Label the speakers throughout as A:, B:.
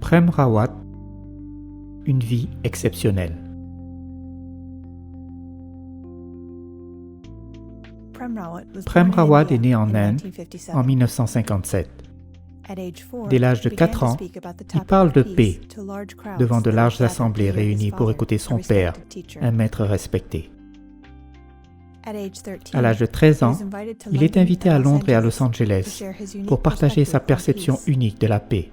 A: Prem Rawat, une vie exceptionnelle. Prem Rawat est né en Inde en 1957. Dès l'âge de 4 ans, il parle de paix devant de larges assemblées réunies pour écouter son père, un maître respecté. À l'âge de 13 ans, il est invité à Londres et à Los Angeles pour partager sa perception unique de la paix.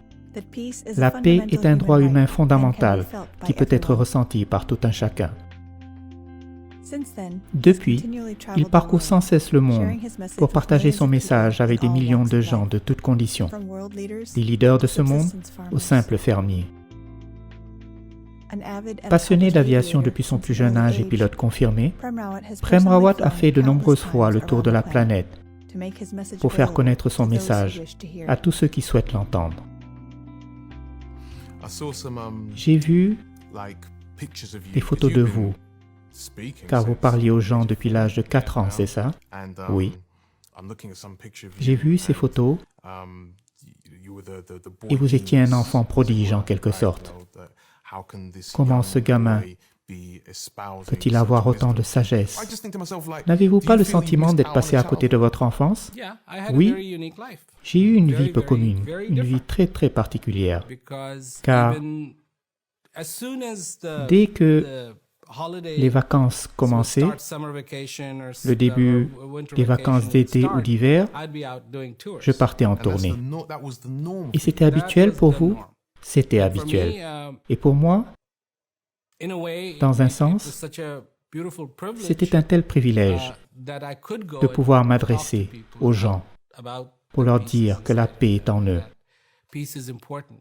A: La paix est un droit humain fondamental qui peut être ressenti par tout un chacun. Depuis, il parcourt sans cesse le monde pour partager son message avec des millions de gens de toutes conditions, des leaders de ce monde aux simples fermiers. Passionné d'aviation depuis son plus jeune âge et pilote confirmé, Prem Rawat a fait de nombreuses fois le tour de la planète pour faire connaître son message à tous ceux qui souhaitent l'entendre. J'ai vu des photos de vous, car vous parliez aux gens depuis l'âge de 4 ans, c'est ça? Oui. J'ai vu ces photos et vous étiez un enfant prodige en quelque sorte. Comment ce gamin peut-il avoir autant de sagesse? N'avez-vous pas le sentiment d'être passé à côté de votre enfance? Oui, j'ai eu une vie peu commune, une vie très très particulière, car dès que les vacances commençaient, le début des vacances d'été ou d'hiver, je partais en tournée. Et c'était habituel pour vous? C'était habituel. Et pour moi, dans un sens, c'était un tel privilège de pouvoir m'adresser aux gens pour leur dire que la paix est en eux,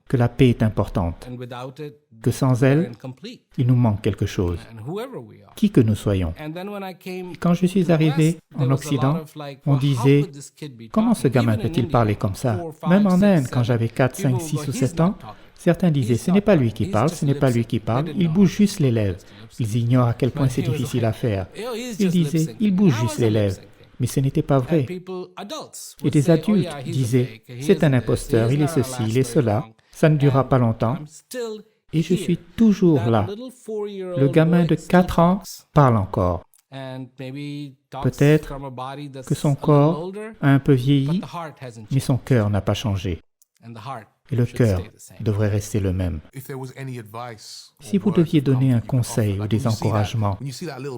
A: que la paix est importante, que sans elle, il nous manque quelque chose, qui que nous soyons. Quand je suis arrivé en Occident, on disait « Comment ce gamin peut-il parler comme ça ?» Même en Inde, quand j'avais 4, 5, 6 ou 7 ans, certains disaient « Ce n'est pas lui qui parle, ce n'est pas lui qui parle, il bouge juste les lèvres. » Ils ignorent à quel point c'est difficile à faire. Ils disaient « Il bouge juste les lèvres. » Mais ce n'était pas vrai. Et des adultes disaient « C'est un imposteur, il est ceci, il est cela, ça ne durera pas longtemps. » Et je suis toujours là. Le gamin de 4 ans parle encore. Peut-être que son corps a un peu vieilli, mais son cœur n'a pas changé. Et le cœur devrait rester le même. Si vous deviez donner un conseil ou des encouragements,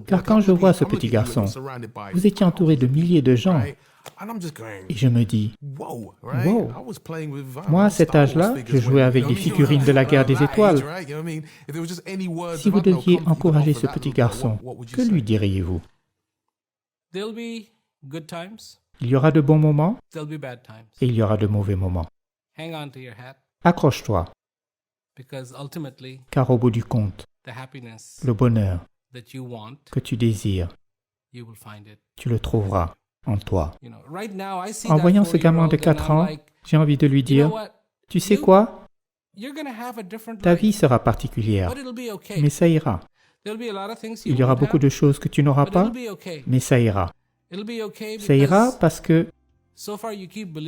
A: car quand je vois ce petit garçon, vous étiez entouré de milliers de gens, et je me dis, wow, moi à cet âge-là, je jouais avec des figurines de la guerre des étoiles. Si vous deviez encourager ce petit garçon, que lui diriez-vous? Il y aura de bons moments et il y aura de mauvais moments. Accroche-toi, car au bout du compte, le bonheur que tu désires, tu le trouveras en toi. En voyant ce gamin de 4 ans, j'ai envie de lui dire, tu sais quoi? Ta vie sera particulière, mais ça ira. Il y aura beaucoup de choses que tu n'auras pas, mais ça ira. Ça ira parce que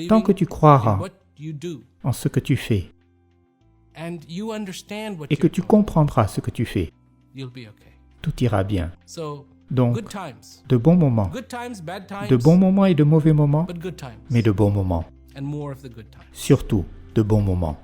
A: tant que tu croiras en ce que tu fais et que tu comprendras ce que tu fais, tout ira bien. Donc, de bons moments et de mauvais moments, mais de bons moments. Surtout, de bons moments.